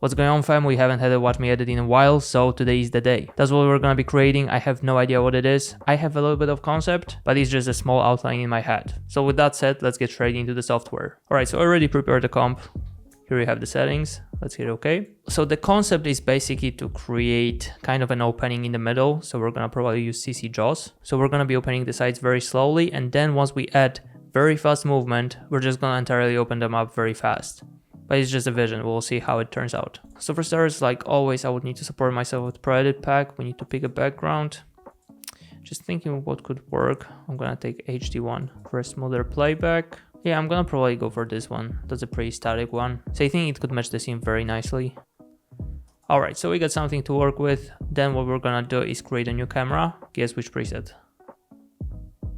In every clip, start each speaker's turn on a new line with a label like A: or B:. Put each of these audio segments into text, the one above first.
A: What's going on, fam? We haven't had a Watch Me Edit in a while, so today is the day. That's what we're gonna be creating. I have no idea what it is. I have a little bit of concept, but it's just a small outline in my head. So with that said, let's get straight into the software. Alright, so I already prepared the comp. Here we have the settings. Let's hit OK. So the concept is basically to create kind of an opening in the middle. So we're gonna probably use CC jaws. So we're gonna be opening the sides very slowly, and then once we add very fast movement, we're just gonna entirely open them up very fast. But it's just a vision, we'll see how it turns out. So for starters, like always, I would need to support myself with Pro Edit Pack. We need to pick a background. Just thinking what could work. I'm gonna take HD1 for a smoother playback. Yeah, I'm gonna probably go for this one. That's a pretty static one. So I think it could match the scene very nicely. Alright, so we got something to work with. Then what we're gonna do is create a new camera. Guess which preset?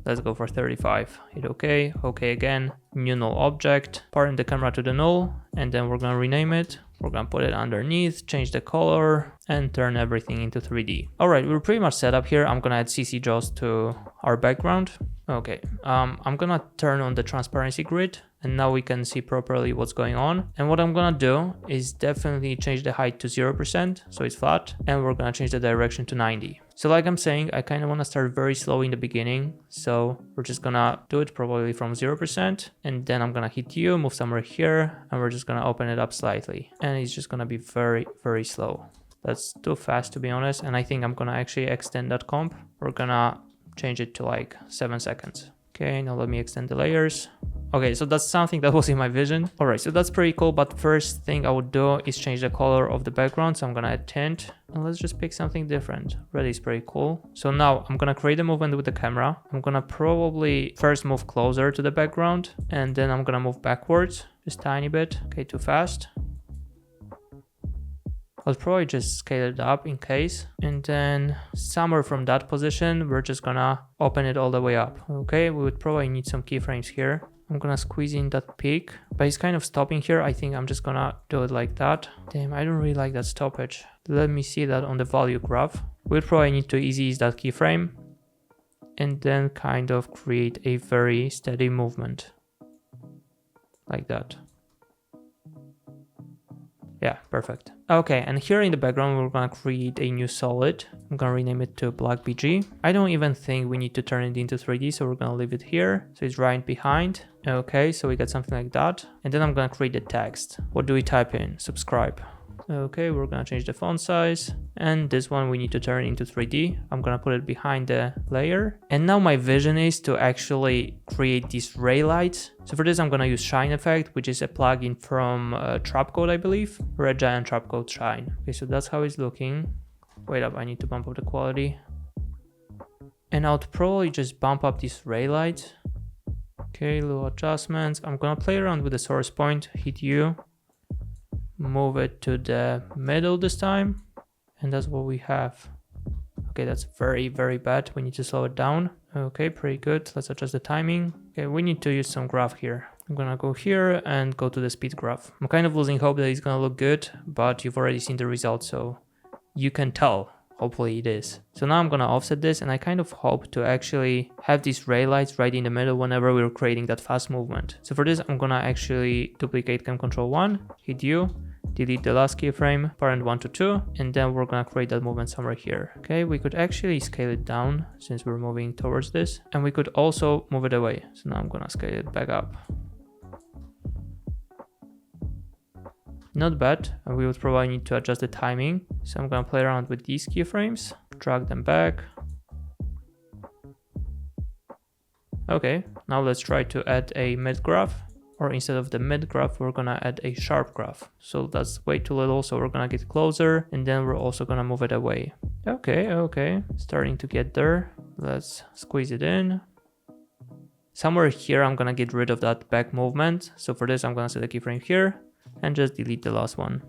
A: Let's go for 35. Hit OK, OK again, new null object, parent the camera to the null, and then we're gonna rename it. We're gonna put it underneath, change the color, and turn everything into 3D. Alright, we're pretty much set up here. I'm gonna add CC jaws to our background. Okay, I'm gonna turn on the transparency grid, and now we can see properly what's going on. And what I'm gonna do is definitely change the height to 0%, so it's flat, and we're gonna change the direction to 90. So like I'm saying, I kind of want to start very slow in the beginning, so we're just gonna do it probably from 0%, and then I'm gonna hit U, move somewhere here, and we're just gonna open it up slightly, and it's just gonna be very, very slow. That's too fast, to be honest, and I think I'm gonna actually extend that comp. We're gonna change it to like 7 seconds. Okay, now let me extend the layers. Okay, so that's something that was in my vision. All right, so that's pretty cool, but first thing I would do is change the color of the background. So I'm gonna add tint, and let's just pick something different. Red is pretty cool. So now I'm gonna create a movement with the camera. I'm gonna probably first move closer to the background, and then I'm gonna move backwards, just tiny bit. Okay, too fast. I'll probably just scale it up in case, and then somewhere from that position, we're just gonna open it all the way up. Okay, we would probably need some keyframes here. I'm gonna squeeze in that peak, but it's kind of stopping here. I think I'm just gonna do it like that. Damn, I don't really like that stoppage. Let me see that on the value graph. We'll probably need to easy ease that keyframe, and then kind of create a very steady movement. Like that. Yeah, perfect. Okay, and here in the background, we're gonna create a new solid. I'm gonna rename it to Black BG. I don't even think we need to turn it into 3D, so we're gonna leave it here. So it's right behind. Okay, so we got something like that. And then I'm gonna create the text. What do we type in? Subscribe. Okay, we're gonna change the font size, and this one we need to turn into 3D. I'm gonna put it behind the layer. And now my vision is to actually create these ray lights. So for this, I'm gonna use Shine Effect, which is a plugin from Trapcode, I believe. Red Giant Trapcode Shine. Okay, so that's how it's looking. Wait up, I need to bump up the quality. And I would probably just bump up these ray lights. Okay, little adjustments. I'm gonna play around with the source point, hit U. Move it to the middle this time, and that's what we have. Okay, that's very, very bad. We need to slow it down. Okay, pretty good. Let's adjust the timing. Okay, we need to use some graph here. I'm gonna go here and go to the speed graph. I'm kind of losing hope that it's gonna look good, but you've already seen the result, so you can tell. Hopefully it is. So now I'm gonna offset this, and I kind of hope to actually have these ray lights right in the middle whenever we're creating that fast movement. So for this, I'm gonna actually duplicate Cam Control 1, hit U, delete the last keyframe, parent 1 to 2, and then we're gonna create that movement somewhere here. Okay, we could actually scale it down since we're moving towards this, and we could also move it away. So now I'm gonna scale it back up. Not bad, and we would probably need to adjust the timing. So I'm gonna play around with these keyframes, drag them back. Okay, now let's try to add a mid graph, or instead of the mid graph, we're gonna add a sharp graph. So that's way too little, so we're gonna get closer, and then we're also gonna move it away. Okay, starting to get there. Let's squeeze it in. Somewhere here, I'm gonna get rid of that back movement. So for this, I'm gonna set a keyframe here, and just delete the last one.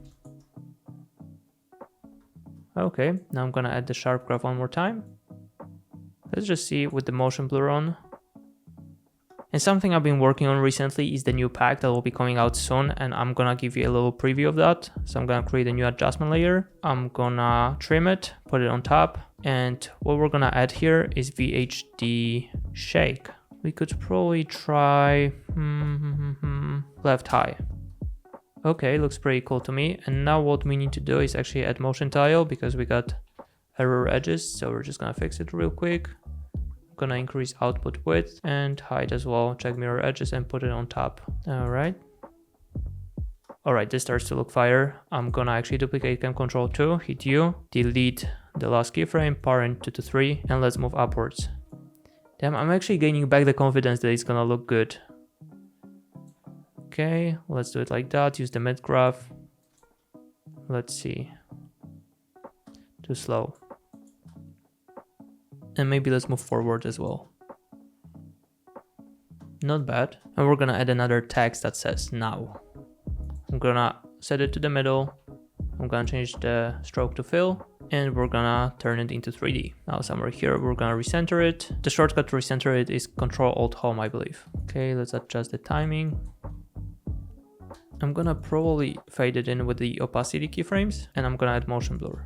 A: Okay, now I'm gonna add the sharp graph one more time. Let's just see with the motion blur on. And something I've been working on recently is the new pack that will be coming out soon, and I'm gonna give you a little preview of that. So I'm gonna create a new adjustment layer. I'm gonna trim it, put it on top, and what we're gonna add here is VHD shake. We could probably try left high. Okay, looks pretty cool to me. And now what we need to do is actually add motion tile because we got error edges. So we're just gonna fix it real quick. I'm gonna increase output width and height as well. Check mirror edges and put it on top. Alright, this starts to look fire. I'm gonna actually duplicate cam control 2, hit U, delete the last keyframe, parent 2 to 3, and let's move upwards. Damn, I'm actually gaining back the confidence that it's gonna look good. Okay, let's do it like that. Use the mid graph. Let's see. Too slow. And maybe let's move forward as well. Not bad. And we're gonna add another text that says now. I'm gonna set it to the middle. I'm gonna change the stroke to fill. And we're gonna turn it into 3D. Now somewhere here, we're gonna recenter it. The shortcut to recenter it is Ctrl-Alt-Home, I believe. Okay, let's adjust the timing. I'm gonna probably fade it in with the opacity keyframes, and I'm gonna add motion blur.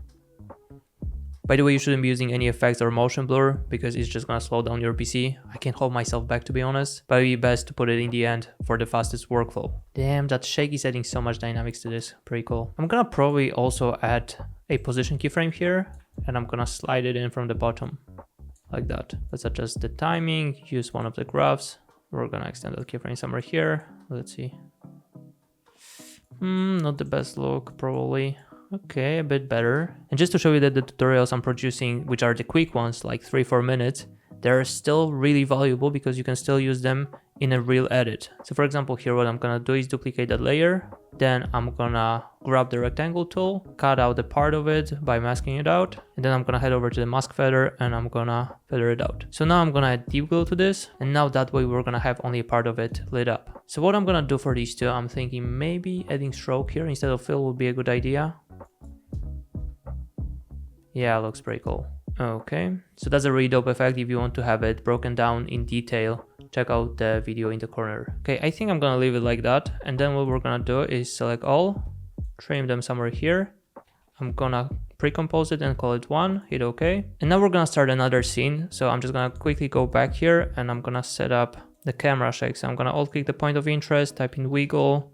A: By the way, you shouldn't be using any effects or motion blur because it's just gonna slow down your PC. I can't hold myself back, to be honest, but it'd be best to put it in the end for the fastest workflow. Damn, that shake is adding so much dynamics to this. Pretty cool. I'm gonna probably also add a position keyframe here, and I'm gonna slide it in from the bottom like that. Let's adjust the timing, use one of the graphs. We're gonna extend that keyframe somewhere here. Let's see. Not the best look, probably. Okay, a bit better. And just to show you that the tutorials I'm producing, which are the quick ones, like 3-4 minutes, they're still really valuable because you can still use them in a real edit. So for example, here what I'm gonna do is duplicate that layer. Then I'm gonna grab the rectangle tool, cut out the part of it by masking it out. And then I'm gonna head over to the mask feather and I'm gonna feather it out. So now I'm gonna add deep glow to this. And now that way we're gonna have only a part of it lit up. So what I'm gonna do for these two, I'm thinking maybe adding stroke here instead of fill would be a good idea. Yeah, looks pretty cool. Okay, so that's a really dope effect. If you want to have it broken down in detail, check out the video in the corner. Okay, I think I'm gonna leave it like that. And then what we're gonna do is select all, trim them somewhere here. I'm gonna pre-compose it and call it 1, hit OK. And now we're gonna start another scene. So I'm just gonna quickly go back here and I'm gonna set up the camera shake. So I'm gonna alt click the point of interest, type in wiggle,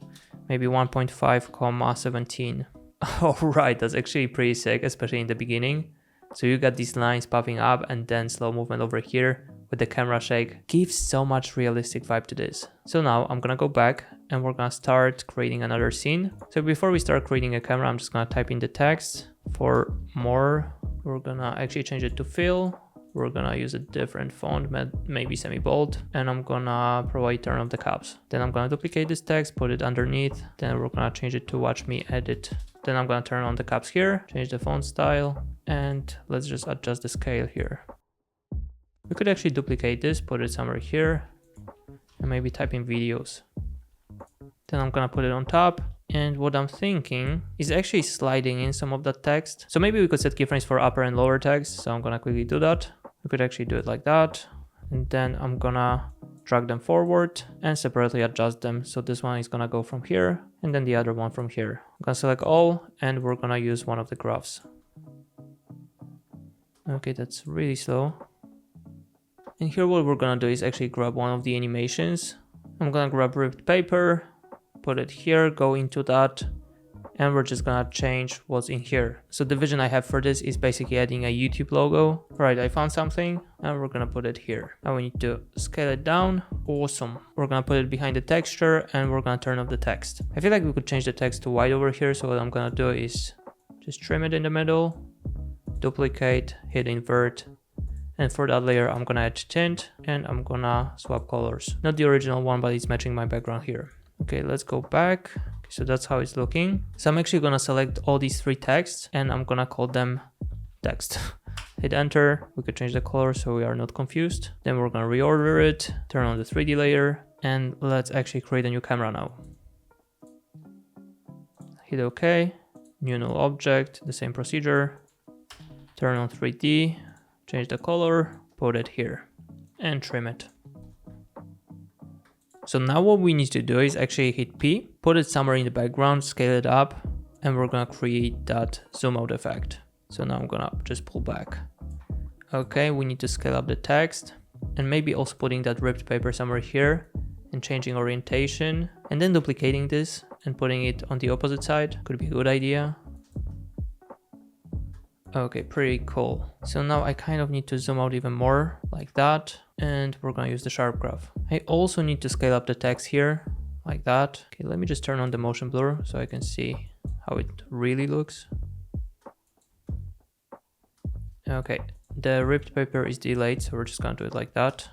A: maybe 1.5,17. Alright, that's actually pretty sick, especially in the beginning. So you got these lines popping up and then slow movement over here with the camera shake. Gives so much realistic vibe to this. So now I'm gonna go back and we're gonna start creating another scene. So before we start creating a camera, I'm just gonna type in the text. For more, we're gonna actually change it to fill. We're gonna use a different font, maybe semi-bold, and I'm gonna probably turn off the caps. Then I'm gonna duplicate this text, put it underneath. Then we're gonna change it to watch me edit. Then I'm gonna turn on the caps here, change the font style, and let's just adjust the scale here. We could actually duplicate this, put it somewhere here, and maybe type in videos. Then I'm gonna put it on top. And what I'm thinking is actually sliding in some of that text. So maybe we could set keyframes for upper and lower text. So I'm gonna quickly do that. We could actually do it like that. And then I'm gonna drag them forward and separately adjust them. So this one is gonna go from here and then the other one from here. I'm gonna select all and we're gonna use one of the graphs. Okay, that's really slow. And here what we're gonna do is actually grab one of the animations. I'm gonna grab ripped paper, put it here, go into that, and we're just gonna change what's in here. So the vision I have for this is basically adding a YouTube logo. Right, I found something and we're gonna put it here. Now we need to scale it down. Awesome. We're gonna put it behind the texture and we're gonna turn off the text. I feel like we could change the text to white over here. So what I'm gonna do is just trim it in the middle, duplicate, hit invert. And for that layer, I'm gonna add tint and I'm gonna swap colors. Not the original one, but it's matching my background here. Okay, let's go back. Okay, so that's how it's looking. So I'm actually gonna select all these three texts and I'm gonna call them text. Hit enter. We could change the color so we are not confused. Then we're gonna reorder it, turn on the 3D layer, and let's actually create a new camera now. Hit OK. New null object, the same procedure. Turn on 3D, change the color, put it here, and trim it. So now what we need to do is actually hit P, put it somewhere in the background, scale it up, and we're gonna create that zoom out effect. So now I'm gonna just pull back. Okay, we need to scale up the text and maybe also putting that ripped paper somewhere here and changing orientation and then duplicating this and putting it on the opposite side could be a good idea. Okay, pretty cool. So now I kind of need to zoom out even more like that, and we're gonna use the sharp graph. I also need to scale up the text here like that. Okay, let me just turn on the motion blur so I can see how it really looks. Okay, the ripped paper is delayed, so we're just gonna do it like that.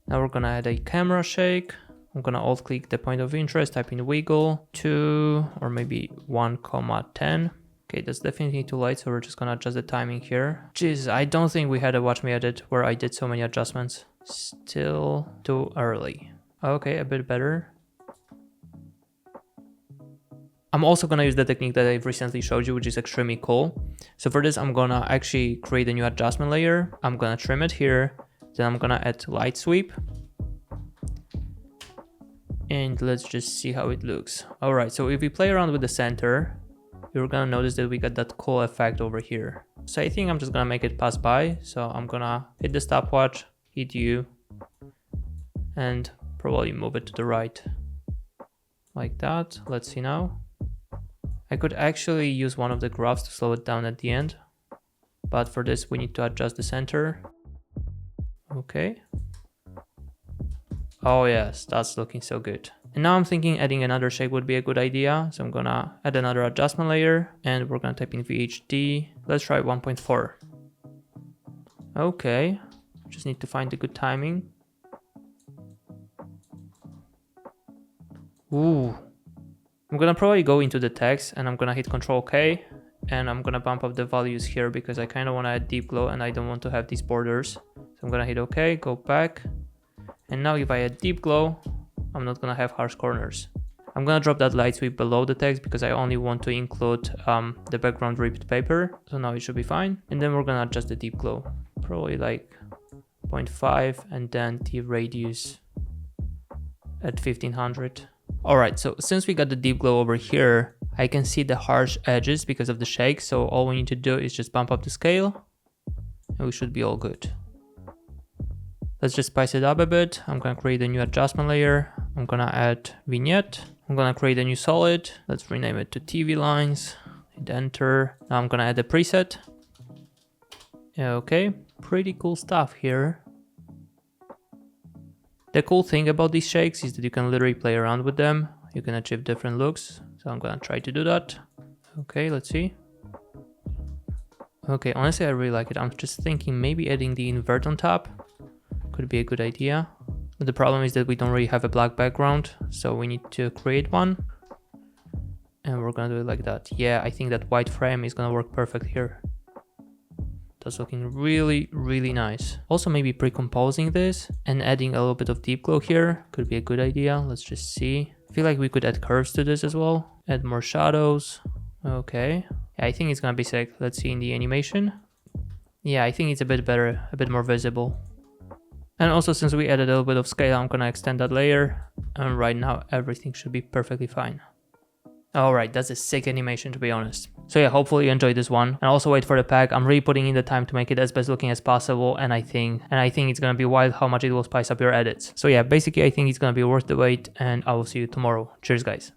A: Now we're gonna add a camera shake. I'm gonna alt click the point of interest, type in wiggle 2 or maybe 1,10. Okay, that's definitely too light, so we're just gonna adjust the timing here. Jeez, I don't think we had a watch me edit where I did so many adjustments. Still too early. Okay, a bit better. I'm also gonna use the technique that I've recently showed you, which is extremely cool. So for this, I'm gonna actually create a new adjustment layer. I'm gonna trim it here. Then I'm gonna add light sweep. And let's just see how it looks. All right, so if we play around with the center, you're gonna notice that we got that cool effect over here. So I think I'm just gonna make it pass by. So I'm gonna hit the stopwatch, hit U, and probably move it to the right. Like that. Let's see now. I could actually use one of the graphs to slow it down at the end. But for this, we need to adjust the center. Okay. Oh yes, that's looking so good. And now I'm thinking adding another shake would be a good idea. So I'm gonna add another adjustment layer and we're gonna type in VHD. Let's try 1.4. Okay, just need to find the good timing. Ooh. I'm gonna probably go into the text and I'm gonna hit Ctrl K and I'm gonna bump up the values here because I kind of want to add deep glow and I don't want to have these borders. So I'm gonna hit OK, go back. And now if I add deep glow, I'm not gonna have harsh corners. I'm gonna drop that light sweep below the text because I only want to include the background ripped paper. So now it should be fine. And then we're gonna adjust the deep glow, probably like 0.5 and then the radius at 1500. Alright, so since we got the deep glow over here, I can see the harsh edges because of the shake. So all we need to do is just bump up the scale and we should be all good. Let's just spice it up a bit. I'm gonna create a new adjustment layer. I'm gonna add vignette. I'm gonna create a new solid. Let's rename it to TV lines. Hit enter. Now I'm gonna add a preset. Okay, pretty cool stuff here. The cool thing about these shakes is that you can literally play around with them. You can achieve different looks. So I'm gonna try to do that. Okay, let's see. Okay, honestly, I really like it. I'm just thinking maybe adding the invert on top could be a good idea. But the problem is that we don't really have a black background, so we need to create one. And we're gonna do it like that. Yeah, I think that white frame is gonna work perfect here. That's looking really, really nice. Also maybe pre-composing this and adding a little bit of deep glow here could be a good idea. Let's just see. I feel like we could add curves to this as well. Add more shadows. Okay. Yeah, I think it's gonna be sick. Let's see in the animation. Yeah, I think it's a bit better, a bit more visible. And also since we added a little bit of scale, I'm gonna extend that layer. And right now everything should be perfectly fine. Alright, that's a sick animation to be honest. So yeah, hopefully you enjoyed this one. And also wait for the pack. I'm really putting in the time to make it as best looking as possible. And I think it's gonna be wild how much it will spice up your edits. So yeah, basically I think it's gonna be worth the wait and I will see you tomorrow. Cheers guys.